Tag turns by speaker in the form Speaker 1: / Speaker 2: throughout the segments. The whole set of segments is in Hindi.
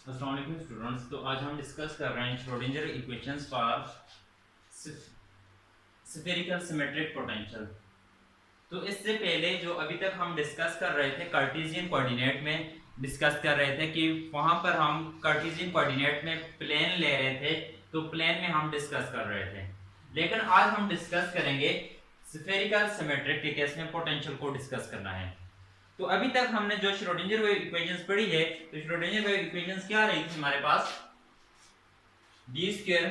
Speaker 1: अस्सलाम वालेकुम स्टूडेंट्स। तो आज हम डिस्कस कर रहे हैं Schrodinger equations for spherical symmetric potential. तो इससे पहले जो अभी तक हम डिस्कस कर रहे थे कार्टेशियन कोऑर्डिनेट में डिस्कस कर रहे थे कि वहां पर हम कार्टेशियन कोऑर्डिनेट में प्लेन ले रहे थे, तो प्लेन में हम डिस्कस कर रहे थे। लेकिन आज हम डिस्कस करेंगे स्फेरिकल सिमेट्रिक के केस में पोटेंशियल को डिस्कस करना है। तो अभी तक हमने जो श्रोडिंगर वेव इक्वेशंस पढ़ी है, तो श्रोडिंगर वेव इक्वेशंस क्या रही थी हमारे पास, d square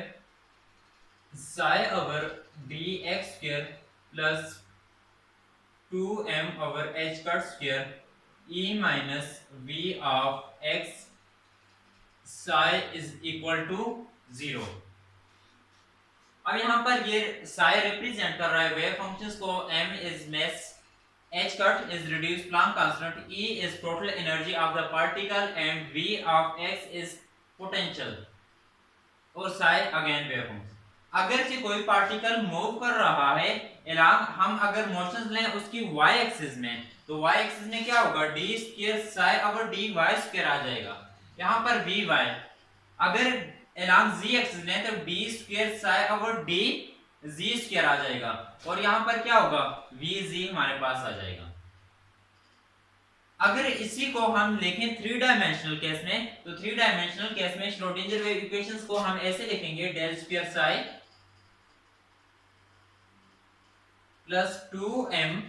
Speaker 1: psi over d x square plus 2m over h cut square e minus v of x psi is equal to 0। अब यहाँ पर ये साई रिप्रेजेंट कर रहा है वेव फंक्शंस को। m is mass, h cut is reduced Planck constant, E is total energy of the particle and V of x is potential और psi again wave function। अगर से कोई पार्टिकल मूव कर रहा है along, हम अगर मोशंस लें उसकी y एक्सिस में, तो y एक्सिस में क्या होगा, d square psi over dy square आ जाएगा। यहाँ पर vy अगर along z एक्सिस लें तो d square psi over d z square आ जाएगा, और यहां पर क्या होगा, vz हमारे पास आ जाएगा। अगर इसी को हम लिखें थ्री डायमेंशनल केस में, तो थ्री डायमेंशनल केस में श्रोडिंगर वेव इक्वेशंस को हम ऐसे लिखेंगे, del square psi plus 2m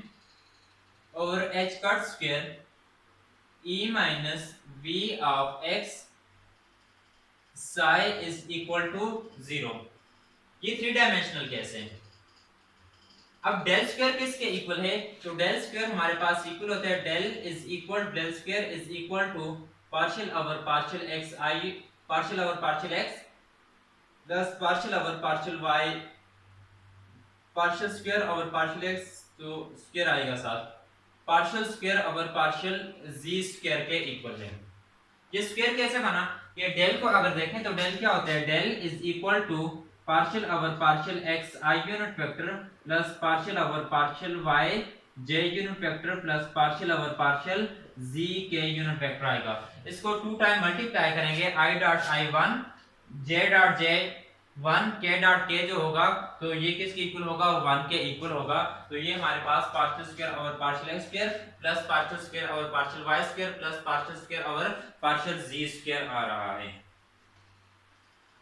Speaker 1: over h cut square e minus v of x psi is equal to 0। ये थ्री डायमेंशनल केस है। अब डेल स्क्वायर किसके इक्वल है, तो डेल स्क्वायर हमारे पास इक्वल होता है del square is equal to partial over partial x i partial over partial x plus partial over partial y partial square over partial x, तो स्क्वायर आएगा साथ, partial square over partial z square के इक्वल है। ये स्क्वायर कैसे बना, ये डेल को अगर देखें तो डेल क्या होता है, del is equal to partial over partial x i unit vector plus partial over partial y j unit vector plus partial over partial z k unit vector आएगा। इसको 2 टाइम मल्टीप्लाई करेंगे, i dot i1 j dot j1 k dot k जो होगा, तो ये किसके इक्वल होगा, 1 के इक्वल होगा। तो ये हमारे पास partial square over partial x square plus partial square over partial y square plus partial square over partial z square आ रहा है।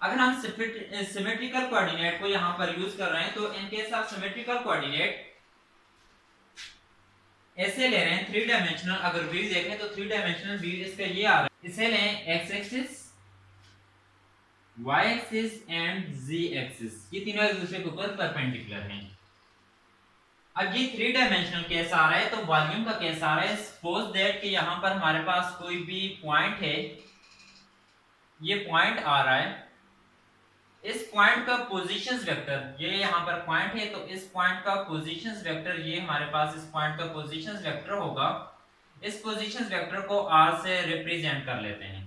Speaker 1: अगर हम सिमेट्रिकल कोऑर्डिनेट को यहां पर यूज कर रहे हैं, तो in case of symmetrical coordinate ऐसे ले रहे हैं थ्री डायमेंशनल। अगर व्यू देखें तो थ्री डायमेंशनल व्यू इसका ये आ रहा है, इसे लें x axis, y axis and z axis, ये तीनों एक दूसरे के ऊपर परपेंडिकुलर हैं। अब ये थ्री डायमेंशनल केस आ रहा है, तो वॉल्यूम का केस आ रहा है। सपोज दैट कि यहां पर हमारे पास कोई भी पॉइंट है, ये पॉइंट आ रहा है, इस पॉइंट का पोजीशंस वेक्टर, ये यहां पर पॉइंट है, तो इस पॉइंट का पोजीशंस वेक्टर, ये हमारे पास इस पॉइंट का पोजीशंस वेक्टर होगा। इस पोजीशंस वेक्टर को r से रिप्रेजेंट कर लेते हैं।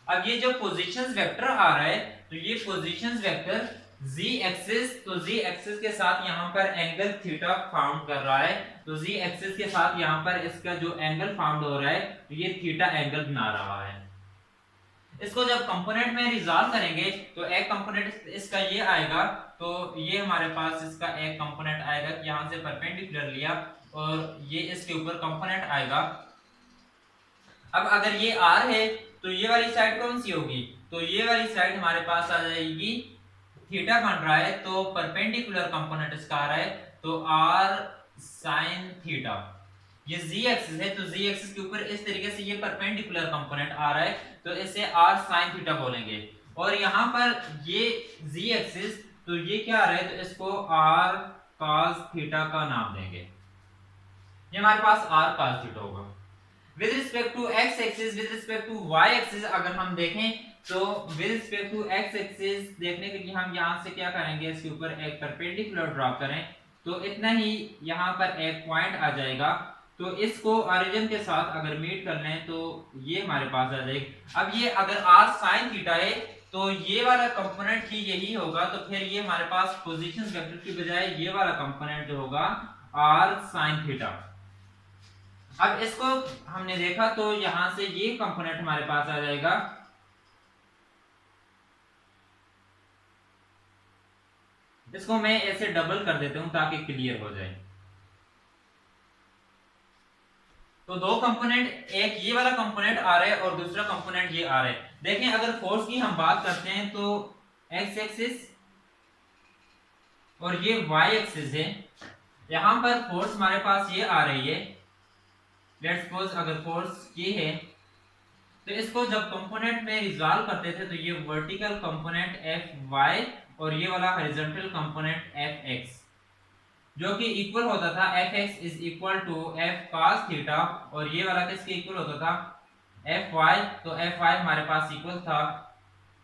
Speaker 1: अब ये जो पोजीशंस वेक्टर आ रहा है, तो ये पोजीशंस वेक्टर z एक्सिस, तो z एक्सिस के साथ यहां पर एंगल थीटा फाउंड कर रहा है, तो z एक्सिस के साथ यहां पर इसका जो एंगल फाउंड हो रहा है, तो ये थीटा एंगल बना रहा है। इसको जब कंपोनेंट में रिजॉल्व करेंगे, तो एक कंपोनेंट इसका ये आएगा, तो ये हमारे पास इसका एक कंपोनेंट आएगा, यहां से परपेंडिकुलर लिया और ये इसके ऊपर कंपोनेंट आएगा। अब अगर ये r है, तो ये वाली साइड कौन सी होगी, तो ये वाली साइड हमारे पास आ जाएगी, थीटा बन रहा है, तो परपेंडिकुलर कंपोनेंट इसका आ रहा है, तो r sin थीटा। ये z एक्सिस है, तो z एक्सिस के ऊपर इस तरीके से ये परपेंडिकुलर कंपोनेंट आ रहा है, तो इसे r sin थीटा बोलेंगे। और यहाँ पर ये z एक्सिस, तो ये क्या आ रहा है, तो इसको r cos थीटा का नाम देंगे। ये हमारे पास r cos थीटा होगा। With respect to x axis, with respect to y axis अगर हम देखें, तो with respect to x axis देखने के लिए हम यहाँ से क्या करेंगे, इसके ऊपर एक परपेंडिकुलर ड्रॉ करें, तो इतना ही यहाँ पर एक पॉइंट आ जाएगा, तो इसको ओरिजिन के साथ अगर मीट कर लें, तो ये हमारे पास आ जाएगा। अब ये अगर r sin थीटा है, तो ये वाला कंपोनेंट ही यही होगा, तो फिर ये हमारे पास पोजीशंस वेक्टर की बजाय ये वाला कंपोनेंट जो होगा r sin थीटा। अब इसको हमने देखा तो यहां से ये कंपोनेंट हमारे पास आ जाएगा, इसको मैं ऐसे डबल कर देता हूं ताकि क्लियर हो जाए। तो दो कंपोनेंट, एक ये वाला कंपोनेंट आ रहा है और दूसरा कंपोनेंट ये आ रहा है। देखें अगर फोर्स की हम बात करते हैं तो एक्स एक्सिस और ये वाई एक्सिस है, यहां पर फोर्स हमारे पास ये आ रही है। लेट्स सपोज अगर फोर्स ये है तो इसको जब कंपोनेंट में रिजॉल्व करते थे तो ये वर्टिकल कंपोनेंट एफ वाई और ये वाला हॉरिजॉन्टल कंपोनेंट एफ एक्स जो कि इक्वल होता था, F X is equal to F cos theta, और ये वाला किसके इक्वल होता था, एफ वाई। तो एफ वाई हमारे पास इक्वल था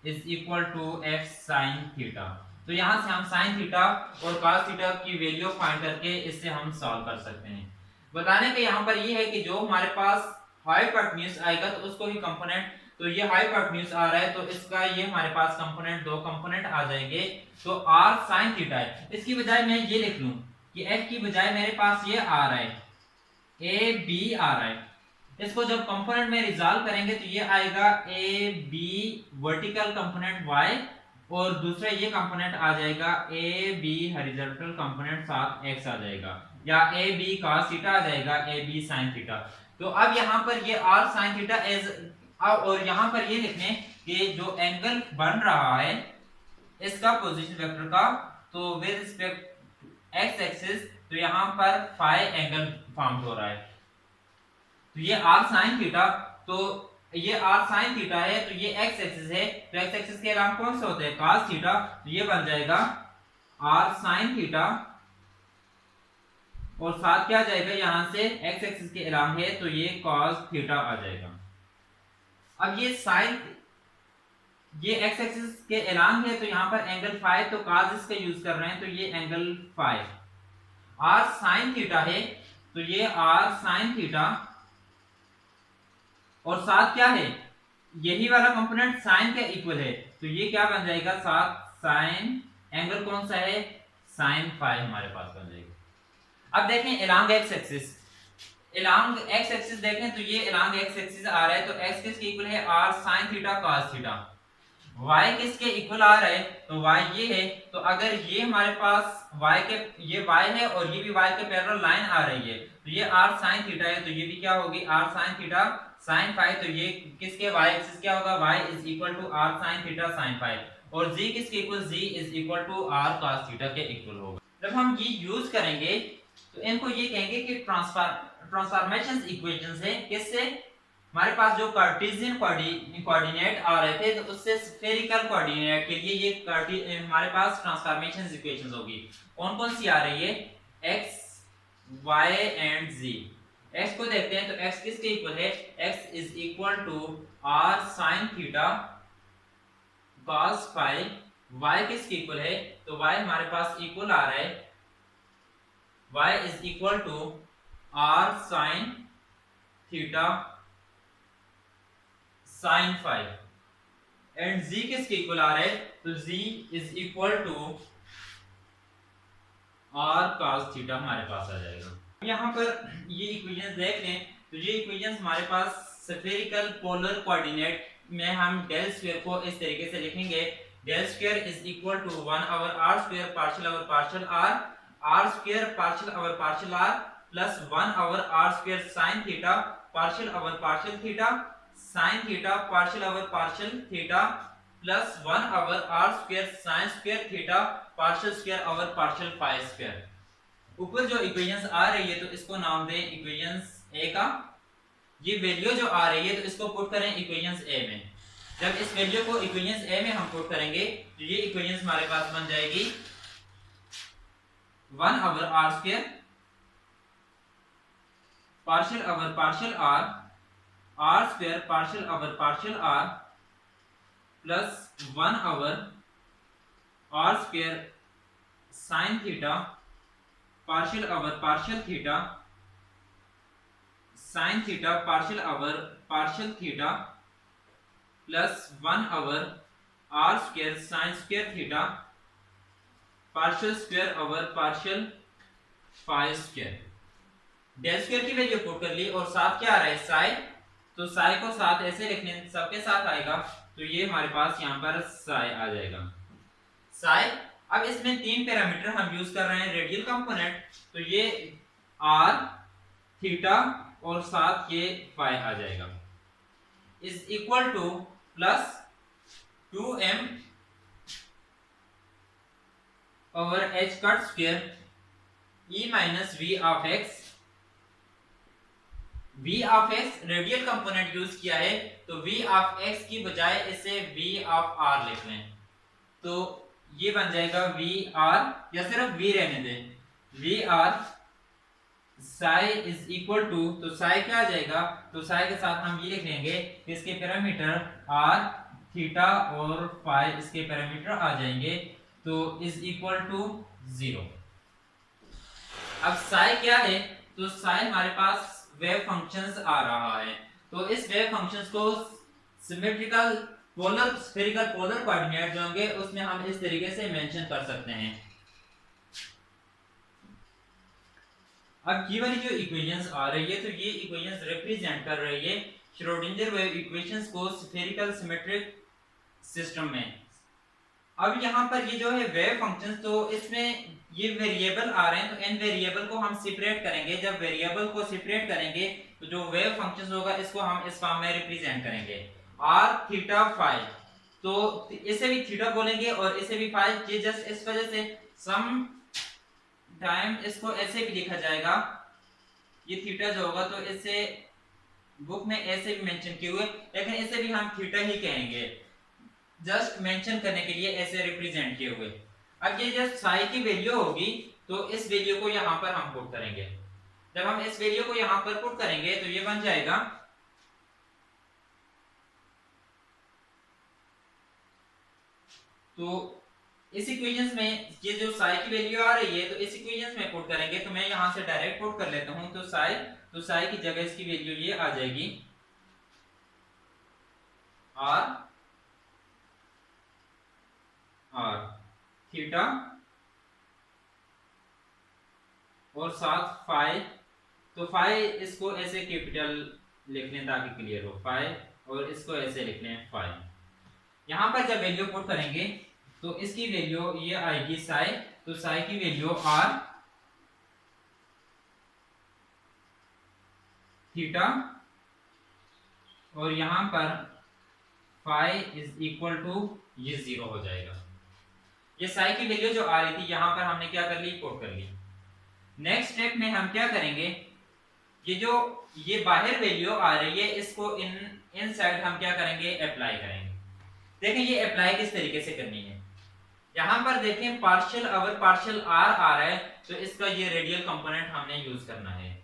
Speaker 1: is equal to F sine theta. तो यहां से हम साइन थीटा और कॉस थीटा की वैल्यू फाइंड करके इससे हम सॉल्व कर सकते हैं। बताने का यहाँ पर ये है कि जो हमारे पास हाइपोटेन्यूज आएगा तो उसको ही कंपोनेंट, तो ये हाइपोटेन्यूज आ रहा है तो इसका ये हमारे पास कंपोनेंट, दो कंपोनेंट आ जाएंगे। तो r sin थीटा है, इसकी बजाय मैं ये लिख लूं कि f की बजाय मेरे पास ये आ रहा है a b आ रहा है। इसको जब कंपोनेंट में रिजॉल्व करेंगे तो ये आएगा a b vertical component y और दूसरा ये कंपोनेंट आ जाएगा a b हॉरिजॉन्टल कंपोनेंट साथ x आ जाएगा, या a b cos थीटा आ जाएगा a b sin थीटा। तो अब यहाँ पर ये r sin थीटा एज, और यहाँ पर ये लिखने कि जो एंगल बन रहा है इसका पोजीशन वेक्टर का, तो विद रिस्पेक्ट एक्स एक्सिस, तो यहाँ पर फाई एंगल फॉर्म हो रहा है। तो ये r sin थीटा, तो ये r sin थीटा है तो ये x एक्सिस है, तो x एक्सिस के अलावा कौन सा होता है, cos थीटा। तो ये बन जाएगा r sin थीटा और साथ क्या आ जाएगा, यहां से x एक्सिस के अलावा है तो ये cos थीटा आ जाएगा। अब ये sin, ये x एक्सिस के अलावा है तो यहाँ पर एंगल फाई, तो cos इसका यूज कर रहे हैं तो ये angle phi. r sin theta है तो ये r sin थीटा और साथ क्या है, यही वाला कंपोनेंट साइन के इक्वल है तो ये क्या बन जाएगा, साथ साइन, एंगल कौन सा है, साइन फाई हमारे पास बन जाएगा। अब देखें along x axis, along x axis देखें तो ये अलोंग एक्स एक्सिस आ रहा है तो एक्स किसके इक्वल है, r sin theta cos theta. y किसके इक्वल आ रहा है, तो y ये है, तो अगर ये हमारे पास y के, ये y है और ये भी y के पैरेलल लाइन आ रही है तो ये r sin थीटा है, तो ये भी क्या होगी r sin theta sin phi. तो ये किसके y एक्सिस क्या होगा, y is equal to r sin theta sin phi, और z किसके equal, z is equal to r cos theta के इक्वल होगा। जब हम ये यूज करेंगे तो इनको ये कहेंगे कि ट्रांसफॉर्मेशन इक्वेशंस है, किससे, हमारे पास जो कार्टेशियन कोऑर्डिनेट आ रहे थे तो उससे स्फेरिकल कोऑर्डिनेट के लिए ये हमारे पास ट्रांसफॉर्मेशन इक्वेशंस होगी। कौन कौन सी आ रही है, x y and z। x को देखते हैं तो x किसके इक्वल है, x is equal to r sin theta cos phi. y किसके इक्वल है, तो y हमारे पास इक्वल आ रहा है, y is equal to r sin theta sin phi, and z किसके इक्वल आ रहा है, तो z is equal to r cos theta हमारे पास आ जाएगा। यहाँ पर ये इक्वेशंस देख लें तो ये इक्वेशंस हमारे पास स्फेरिकल पोलर कोऑर्डिनेट में हम डेल स्क्वायर को इस तरीके से लिखेंगे, del square is equal to 1 over r square partial over partial r square partial over partial r plus 1 over r square sin theta partial over partial theta sin theta partial over partial theta plus 1 over r square sin square theta partial square over partial phi square. ऊपर जो इक्वेशंस आ रही है तो इसको नाम दें इक्वेशंस ए का, ये वैल्यू जो आ रही है तो इसको पुट करें इक्वेशंस ए में। जब इस वैल्यू को इक्वेशंस ए में हम पुट करेंगे तो ये इक्वेशंस हमारे पास बन जाएगी 1 over r square partial over partial r square partial over partial r plus 1 over r square sin theta partial over partial theta sin theta partial over partial theta plus 1 over r square sin square theta partial square over partial phi square. Del square की वैल्यू पुट कर ली और साथ क्या आ रहा है साई, तो साई को साथ ऐसे लिखने सबके साथ आएगा, तो ये हमारे पास यहाँ पर साई आ जाएगा साई। अब इसमें तीन पैरामीटर हम यूज कर रहे हैं रेडियल कंपोनेंट, तो ये आर थीटा और साथ ये फाई आ जाएगा is equal two plus 2m over h cut square e minus v of x। v of x radial component use किया है, तो v ऑफ x की बजाय इसे v ऑफ r लिख लें, तो ये बन जाएगा वी आर, या सिर्फ v रहने दें, V R psi is equal to, तो साई क्या आ जाएगा, तो साई के साथ हम ये लिख लेंगे इसके पैरामीटर आर थीटा और फाई इसके पैरामीटर आ जाएंगे, तो इज इक्वल टू 0। अब साई क्या है, तो साई हमारे पास वेव फंक्शंस आ रहा है, तो इस वेव फंक्शंस को symmetrical polar spherical polar coordinate जो होंगे उसमें हम इस तरीके से मेंशन कर सकते हैं। अब ये वाली जो इक्वेशंस आ रही है, तो ये इक्वेशंस रिप्रेजेंट कर रही है श्रोडिंगर वेव इक्वेशंस को स्फेरिकल सिमेट्रिक सिस्टम में। अब यहाँ पर ये जो है वेव फंक्शंस, तो इसमें ये वेरिएबल आ रहे हैं, तो इन वेरिएबल को हम सेपरेट करेंगे। जब वेरिएबल को सेपरेट करेंगे तो जो वेव फंक्शंस होगा इसको हम इस फॉर्म में रिप्रेजेंट करेंगे आर थीटा फाई, तो इसे भी थीटा बोलेंगे और इसे भी फाई, ये जस्ट इस वजह से सम टाइम इसको ऐसे भी लिखा जाएगा, ये थीटा जो होगा तो इसे बुक में ऐसे भी मेंशन किए हुए, लेकिन इसे भी हम थीटा ही कहेंगे जस्ट मेंशन करने के लिए ऐसे रिप्रेजेंट किए हुए। अब ये जस्ट साई की वैल्यू होगी, तो इस वैल्यू को यहां पर हम पुट करेंगे। जब हम इस वैल्यू को यहां पर पुट करेंगे तो ये बन जाएगा, तो इस इक्वेशंस में ये जो साई की वैल्यू आ रही है, तो इस इक्वेशंस में पुट करेंगे, तो मैं यहां से डायरेक्ट पुट कर लेता हूं, तो साई की जगह इसकी वैल्यू ये आ जाएगी आर आर थीटा और साथ फाई, तो फाई इसको ऐसे कैपिटल लिख लें ताकि क्लियर हो, फाई और इसको ऐसे लिख लें फाई। यहां पर जब वैल्यू पुट करेंगे तो इसकी वैल्यू ये आएगी साई, तो साई की वैल्यू आर थीटा और यहां पर फाई इज इक्वल टू ये 0 हो जाएगा। ये साई की वैल्यू जो आ रही थी यहां पर हमने क्या कर ली, पुट कर ली। नेक्स्ट स्टेप में हम क्या करेंगे, ये जो ये बाहर वैल्यू आ रही है इसको इन साइड हम क्या करेंगे, अप्लाई करेंगे। देखें ये अप्लाई किस तरीके से करनी है, यहां पर देखें पार्शियल अवर पार्शियल आर आ रहा है, तो इसका ये रेडियल कंपोनेंट हमने यूज करना है।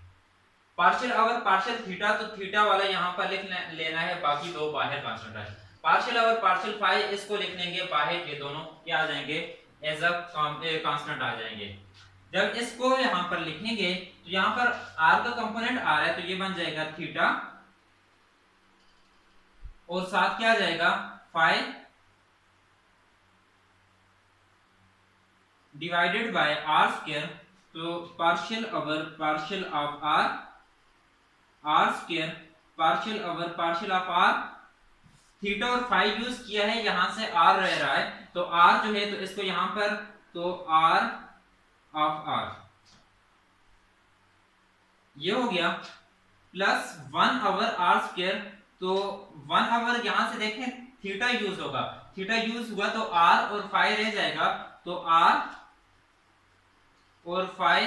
Speaker 1: पार्शियल अवर पार्शियल थीटा, तो थीटा वाला यहां पर लिख लेना है, बाकी दो बाहर कांस्टेंट है। पार्शियल अवर पार्शियल फाई इसको लिख लेंगे बाहर, ये दोनों क्या आ जाएंगे, एज अ कांस्टेंट आ जाएंगे। जब इसको यहां पर लिखेंगे तो यहां पर आर का कंपोनेंट आ रहा है, तो ये बन जाएगा थीटा और साथ क्या आ जाएगा phi divided by are square, तो partial over partial of r, r square partial over partial of r, theta और फाई यूज किया है, यहां से आर रह रहा है, तो आर जो है तो इसको यहां पर, तो आर ऑफ आर ये हो गया प्लस 1 ओवर आर स्क्वायर, तो 1 ओवर यहां से देखें थीटा यूज होगा, थीटा यूज हुआ तो आर और फाई रह जाएगा, तो आर और phi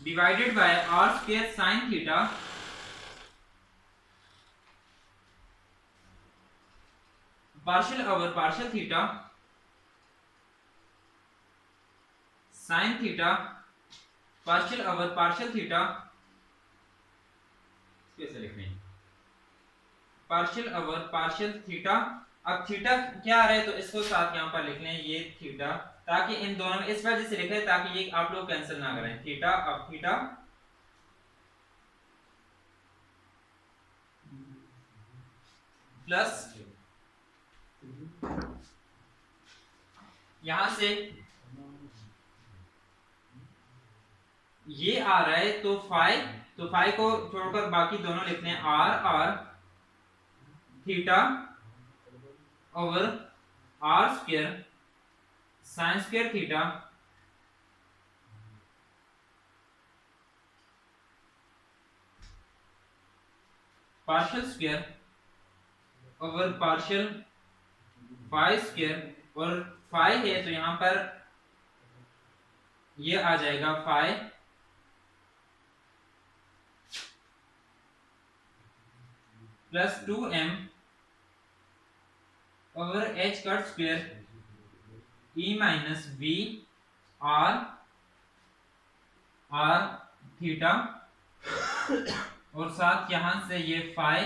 Speaker 1: divided by are square sine theta partial over partial theta sine theta partial over partial theta, कैसे लिखने पार्शियल ओवर पार्शियल थीटा। अब थीटा क्या आ रहा है तो इसको साथ यहां पर लिख लें, ये थीटा, ताकि इन दोनों में इस वजह से लिखे ताकि ये आप लोग कैंसिल ना करें, थीटा अब थीटा प्लस यहां से ये आ रहा है तो फाइ को छोड़कर बाकी दोनों लिखते हैं R theta over R square sine square theta partial square over partial phi square और फाइ है तो यहां पर ये आ जाएगा phi plus 2m over h cut square e minus v r r theta और साथ यहां से ये फाइ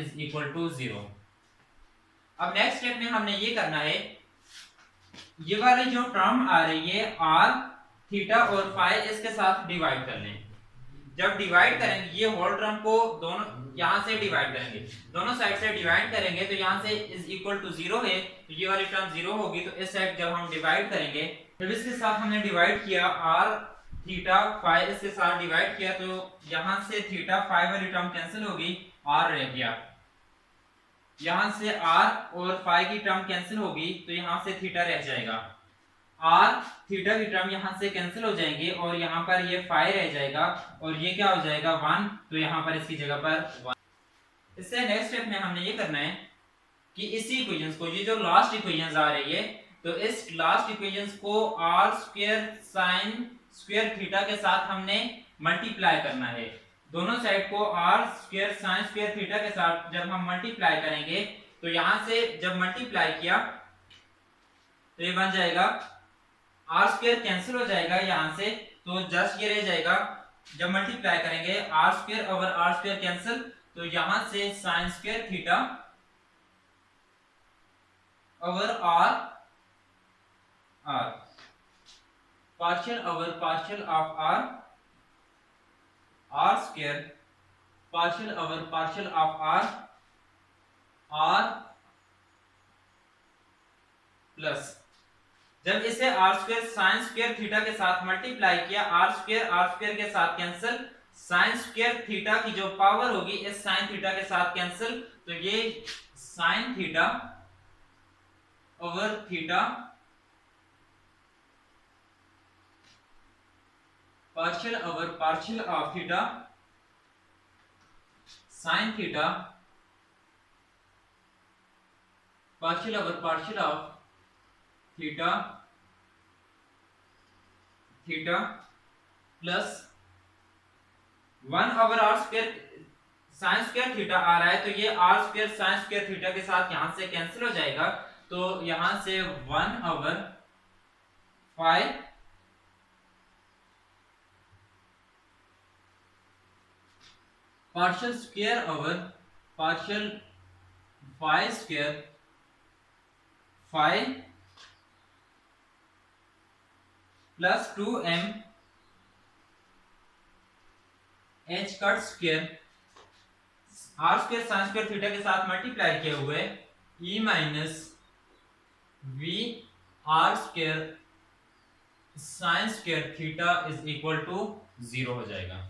Speaker 1: इज इक्वल टू 0। अब नेक्स्ट स्टेप में हमने ये करना है, ये वाली जो टर्म आ रही है r थीटा और फाइ इसके साथ डिवाइड कर लें। जब डिवाइड करेंगे ये होल टर्म को दोनों यहां से डिवाइड करेंगे, दोनों साइड से डिवाइड करेंगे तो यहां से इज इक्वल टू 0 है तो ये वाली टर्म 0 होगी। तो इस साइड जब हम डिवाइड करेंगे जब इसके साथ हमने डिवाइड किया r थीटा फाइ इसके साथ डिवाइड किया तो यहां से थीटा फाइ वाली टर्म कैंसिल होगी, r रह गया। यहां से r और फाइ की टर्म कैंसिल होगी तो यहां से थीटा रह जाएगा। r थीटा की टर्म यहां से कैंसिल हो जाएंगे और यहां पर ये फाइ रह जाएगा और ये क्या हो जाएगा 1 तो यहां पर इसकी जगह पर 1। इससे नेक्स्ट स्टेप में हमने ये करना है कि इसी इक्वेशंस को, ये जो लास्ट इक्वेशंस आ रही है तो इस लास्ट इक्वेशंस को r square sin square theta के साथ हमने मल्टीप्लाई करना है। दोनों साइड को r square sin square theta के साथ जब हम मल्टीप्लाई करेंगे तो यहां से जब मल्टीप्लाई किया तो ये बन जाएगा r स्क्वायर कैंसिल हो जाएगा यहां से तो जस्ट ये रह जाएगा। जब मल्टीप्लाई करेंगे r square over r square cancel तो यहां से sin square theta over r partial over partial of r square partial over partial of r plus जब इसे r square sine square theta के साथ मल्टीप्लाई किया r स्क्वायर के साथ कैंसिल, साइन स्क्वायर थीटा की जो पावर होगी इस साइन थीटा के साथ कैंसिल तो ये sine theta over theta partial over partial of theta sine theta partial over partial of theta plus 1 over r square sine square theta आ रहा है तो ये r square sine square theta के साथ यहां से कैंसिल हो जाएगा तो यहां से 1 over 5 partial square over partial 5 square 5 plus 2m h cut square r square sine square theta के साथ मल्टीप्लाई किए हुए e minus v r square sine square theta is equal to 0 हो जाएगा।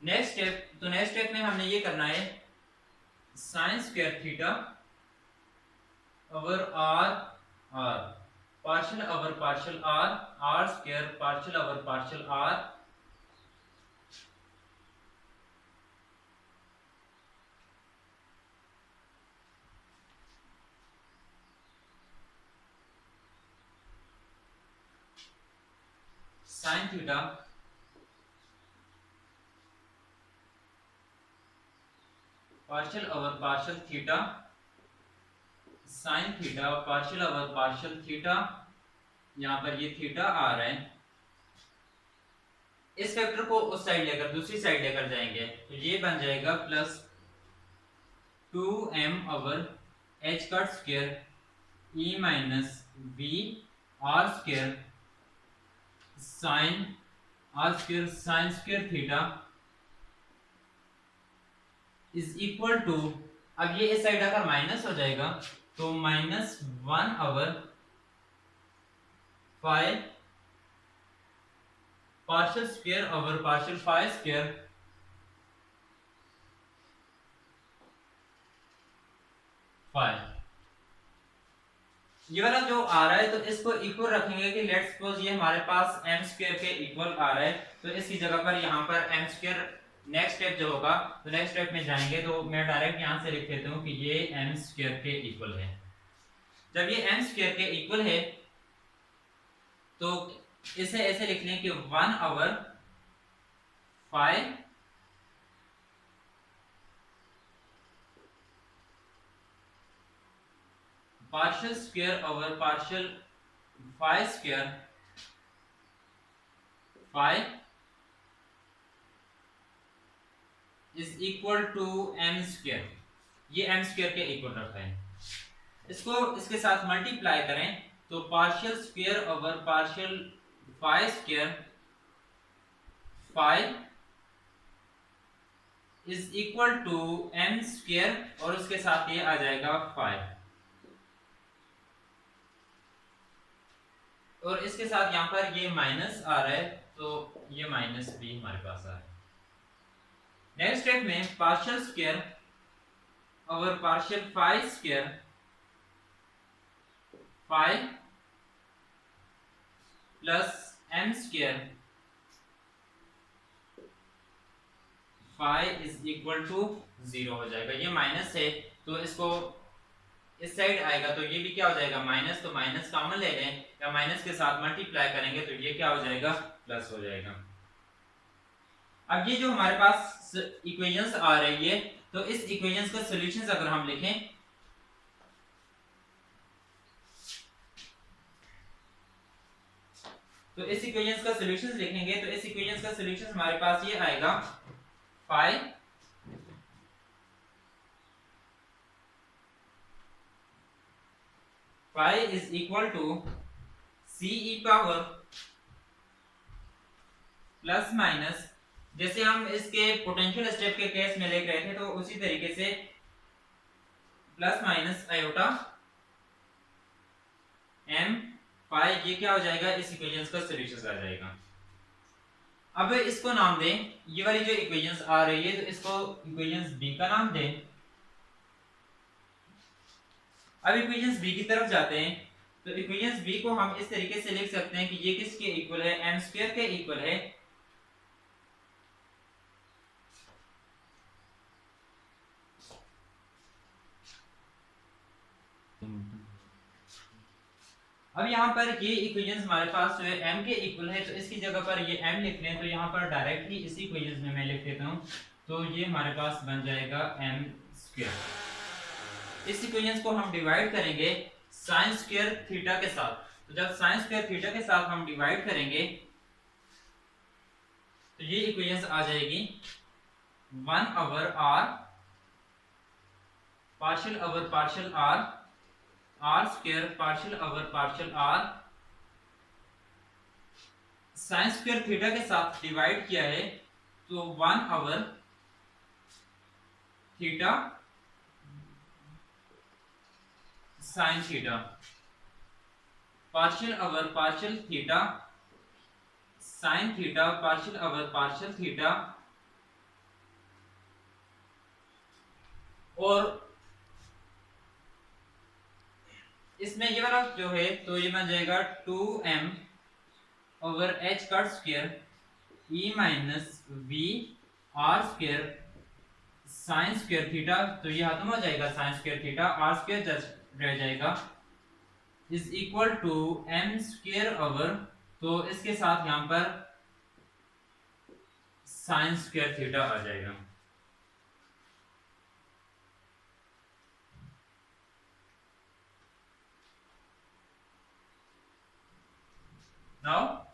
Speaker 1: नेक्स्ट स्टेप में हमने ये करना है sign square theta over r partial over partial r square partial over partial r sign theta partial over partial theta sine theta partial over partial theta, यहां पर ये थीटा आ रहा है। इस फैक्टर को उस साइड लेकर दूसरी साइड लेकर जाएंगे तो ये बन जाएगा plus 2m over h cut square e minus v r square sine r square sine square theta is equal to, अब ये इस साइड अगर माइनस हो जाएगा तो -1/5 partial square over partial 5 square 5। ये वाला जो आ रहा है तो इसको इक्वल रखेंगे कि लेट्स सपोज ये हमारे पास m स्क्वायर के इक्वल आ रहा है, तो इसकी जगह पर यहाँ पर m स्क्वायर नेक्स्ट स्टेप जो होगा, तो नेक्स्ट स्टेप में जाएंगे तो मैं डायरेक्ट यहाँ से लिख देता हूँ कि ये m स्क्वायर के इक्वल है। जब ये m स्क्वायर के इक्वल है तो इसे ऐसे लिख लें कि 1/5 partial square over partial 5 square 5 is equal to m square. ये m स्क्वायर के इक्वल रखा है, इसको इसके साथ मल्टीप्लाई करें तो partial square over partial 5 square 5 is equal to m square और उसके साथ ये आ जाएगा 5, और इसके साथ यहाँ पर ये माइनस आ रहा है तो ये माइनस भी हमारे पास आ रहा है। नेक्स्ट स्टेप में partial square over partial 5 square 5 plus m square 5 is equal to 0 हो जाएगा। ये माइनस है तो इसको इस साइड आएगा तो ये भी क्या हो जाएगा माइनस, तो माइनस कॉमन ले लें या माइनस के साथ मल्टीप्लाई करेंगे तो ये क्या हो जाएगा प्लस हो जाएगा। अब ये जो हमारे पास इक्वेशंस आ रही है तो इस इक्वेशंस का सॉल्यूशंस अगर हम लिखें तो इस इक्वेशंस का सॉल्यूशंस लिखेंगे तो इस इक्वेशंस का सॉल्यूशंस हमारे पास ये आएगा 5 is equal to C E power plus minus, जैसे हम इसके पोटेंशियल स्टेप के केस में लिख रहे थे तो उसी तरीके से प्लस माइनस आयोटा m 5, ये क्या हो जाएगा इस इक्वेशंस का सॉल्यूशन आ जाएगा। अब इसको नाम दें, ये वाली जो इक्वेशंस आ रही है तो इसको इक्वेशंस b का नाम दें। अब इक्वेशंस b की तरफ जाते हैं तो इक्वेशंस b को हम इस तरीके से लिख सकते हैं कि ये किसके इक्वल है, m स्क्वायर के इक्वल है। अब यहाँ पर ये इक्वेशंस हमारे पास जो है m के इक्वल है तो इसकी जगह पर ये m लिख लें तो यहाँ पर डायरेक्टली इसी इक्वेशंस में मैं लिख देता हूँ तो ये हमारे पास बन जाएगा m स्क्वायर। इस इक्वेशंस को हम डिवाइड करेंगे sin स्क्वायर थीटा के साथ, तो जब sin स्क्वायर थीटा के साथ हम डिवाइड करेंगे तो ये इक्वेशंस आ जाएगी 1/r partial over partial r r square partial over partial r sin square theta के साथ डिवाइड किया है तो 1/थीटा sin theta partial over partial theta sin theta partial over partial theta, और इसमें ये वाला जो है तो ये बन जाएगा 2m over h cut square e minus v r square sine square theta, तो ये खत्म हो जाएगा sine square theta, r square just रह जाएगा is equal to m square over, तो इसके साथ यहाँ पर साइन स्क्वायर थीटा आ जाएगा। Now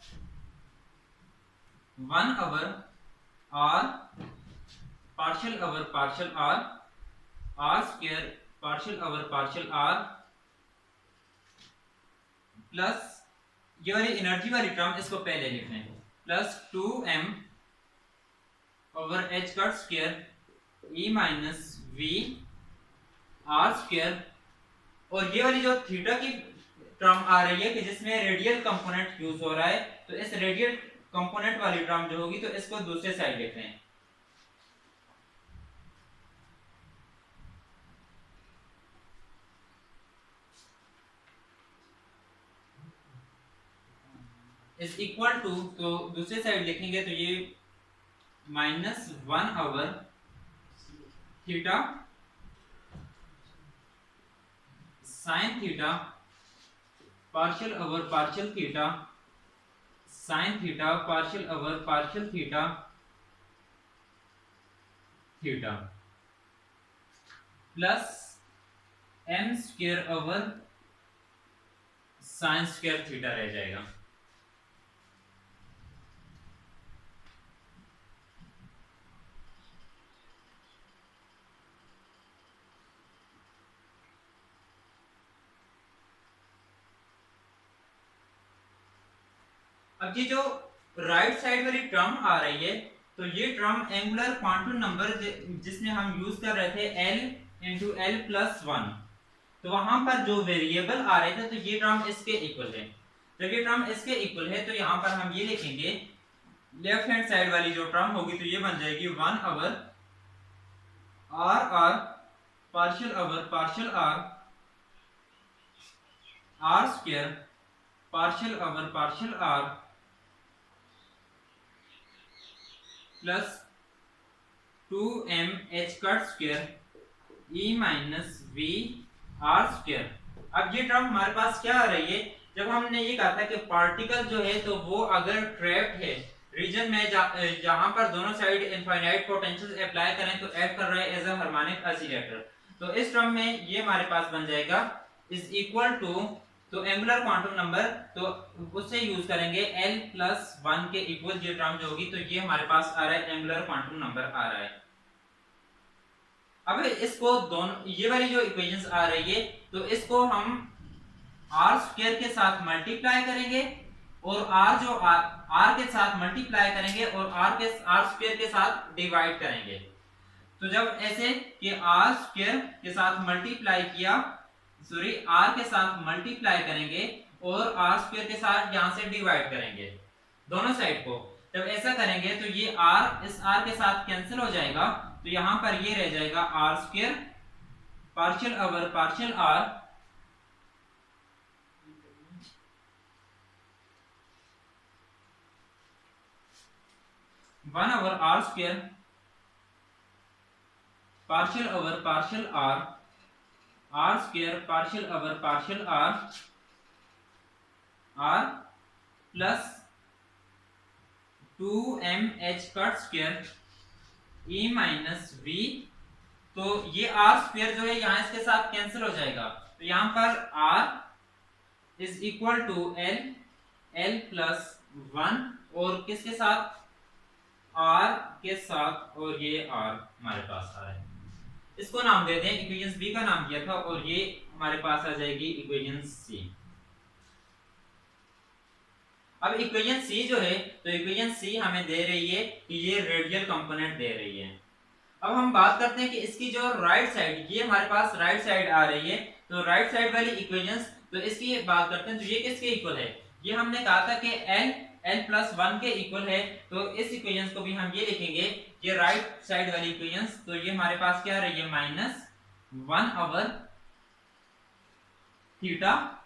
Speaker 1: 1/r partial over partial r square partial over partial r plus ये वाली एनर्जी वाली टर्म इसको पहले लिखना है plus 2m over h cut square E minus V R square, और ये वाली जो थीटा की टर्म आ रही है कि जिसमें रेडियल कंपोनेंट यूज हो रहा है, तो इस रेडियल कंपोनेंट वाली टर्म जो होगी तो इसको दूसरे साइड लिख रहे हैं। इज इक्वल टू, तो दूसरे साइड लिखेंगे तो ये -1/, theta sine theta partial over partial theta sine theta partial over partial theta theta plus m square over sign square theta रह जाएगा। अब ये जो राइट साइड वाली टर्म आ रही है, तो ये टर्म एंगुलर क्वांटम नंबर जिसमें हम यूज कर रहे थे l into L plus one, तो वहां पर जो वेरिएबल आ रहे थे तो ये टर्म इसके इक्वल है। जब ये टर्म इसके इक्वल है तो यहाँ पर हम ये लिखेंगे, लेफ्ट हैंड साइड वाली जो टर्म होगी तो ये बन जाएगी 1/r r partial over partial r square partial over partial r plus 2m h cut square e minus V R square. अब ये टर्म हमारे पास क्या आ रही है, जब हमने ये कहा था कि पार्टिकल जो है तो वो अगर ट्रैप्ड है रीजन में जहां पर दोनों साइड इनफाइनाइट पोटेंशियल अप्लाई करें तो एक्ट कर रहा है एज अ हार्मोनिक ऑसिलेटर, तो इस टर्म में ये हमारे पास बन जाएगा इज इक्वल टू, तो एंगुलर क्वांटम नंबर तो उससे यूज करेंगे l प्लस 1 के इक्वल ये टर्म जो होगी, तो ये हमारे पास आ रहा है एंगुलर क्वांटम नंबर आ रहा है। अब इसको दोनों ये वाली जो इक्वेशंस आ रही है तो इसको हम r स्क्वायर के साथ मल्टीप्लाई करेंगे और r जो r के साथ मल्टीप्लाई करेंगे और r स्क्वायर के साथ डिवाइड करेंगे। तो जब ऐसे कि r स्क्वायर के साथ मल्टीप्लाई किया, सॉरी r के साथ मल्टीप्लाई करेंगे और r स्क्वायर के साथ यहां से डिवाइड करेंगे दोनों साइड को, जब ऐसा करेंगे तो ये r इस r के साथ कैंसिल हो जाएगा, तो यहां पर ये रह जाएगा r square partial over partial r 1/r square partial over partial r square partial over partial r plus 2m h cut square e minus v, तो ये r स्क्वायर जो है यहाँ इसके साथ कैंसिल हो जाएगा, तो यहाँ पर r is equal to l plus 1 और किसके साथ r के साथ, और ये r हमारे पास आ रहा है, इसको नाम देते हैं इक्वेशन b का नाम दिया था और ये हमारे पास आ जाएगी इक्वेशन c। अब इक्वेशन c जो है तो इक्वेशन c हमें दे रही है कि ये रेडियल कंपोनेंट दे रही है। अब हम बात करते हैं कि इसकी जो राइट साइड, ये हमारे पास राइट साइड आ रही है, तो राइट साइड वाली इक्वेशंस तो इसकी बात करते हैं, तो ये किसके इक्वल है, ये हमने कहा था कि l प्लस 1 के इक्वल है, तो इस इक्वेशंस को भी हम ये लिखेंगे, ये राइट साइड वाली इक्वेशंस, तो ये हमारे पास क्या आ रही है -1/, theta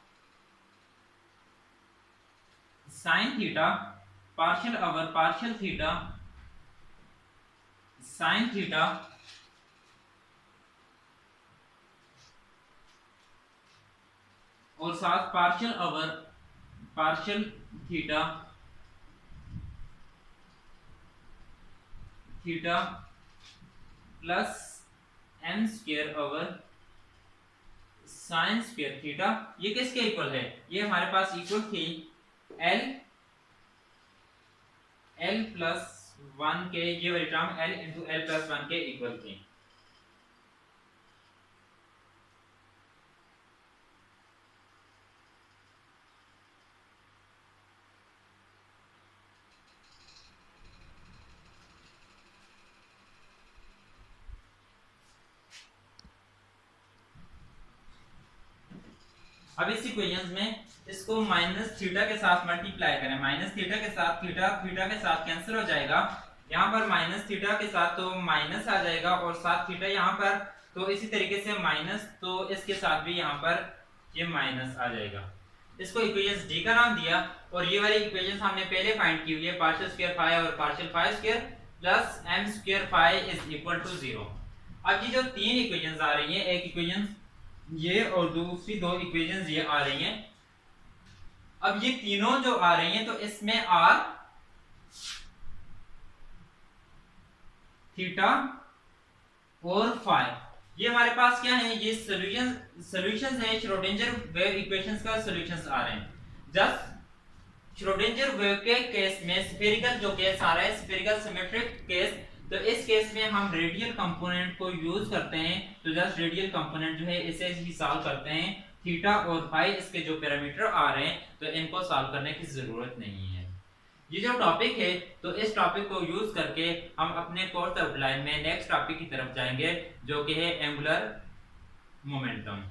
Speaker 1: sine theta partial over partial theta sine theta और साथ partial over partial theta theta plus m square over sign square theta, ये किसके इक्वल है, ये हमारे पास इक्वल थी l प्लस 1 के, ये वाली term l into l plus 1 के इक्वल थी। अब इस इक्वेशन में इसको माइनस थीटा के साथ मल्टीप्लाई करें, माइनस थीटा के साथ थीटा थीटा के साथ कैंसिल हो जाएगा, यहाँ पर माइनस थीटा के साथ तो माइनस आ जाएगा और साथ थीटा यहाँ पर, तो इसी तरीके से माइनस, तो इसके साथ भी यहाँ पर ये माइनस आ जाएगा। इसको इक्वेशन डी का नाम दिया और ये वाली इक्वेशन हमने पहले फाइंड की हुई है, पार्शियल स्क्वायर फाई और partial phi square plus M square phi is equal to 0। अब ये जो तीन इक्वेशंस आ रही हैं, एक इक्वेशन ये और दूसरी दो इक्वेशंस ये आ रही हैं, अब ये तीनों जो आ रही हैं तो इसमें आर थीटा और फाई, ये हमारे पास क्या है, ये सॉल्यूशंस है श्रोडिंगर वेव इक्वेशंस का सॉल्यूशंस आ रहे हैं। जस्ट श्रोडिंगर वेव के केस में स्फेरिकल जो केस आ रहा है, स्फेरिकल सिमेट्रिक केस, तो इस केस में हम रेडियल कंपोनेंट को यूज करते हैं, तो जस्ट रेडियल कंपोनेंट जो है इसे ही सॉल्व करते हैं। थीटा और फाई इसके जो पैरामीटर आ रहे हैं तो इनको सॉल्व करने की जरूरत नहीं है। ये जो टॉपिक है तो इस टॉपिक को यूज करके हम अपने कोर्स आउटलाइन में नेक्स्ट टॉपिक की तरफ जाएंगे जो कि है एंगुलर मोमेंटम।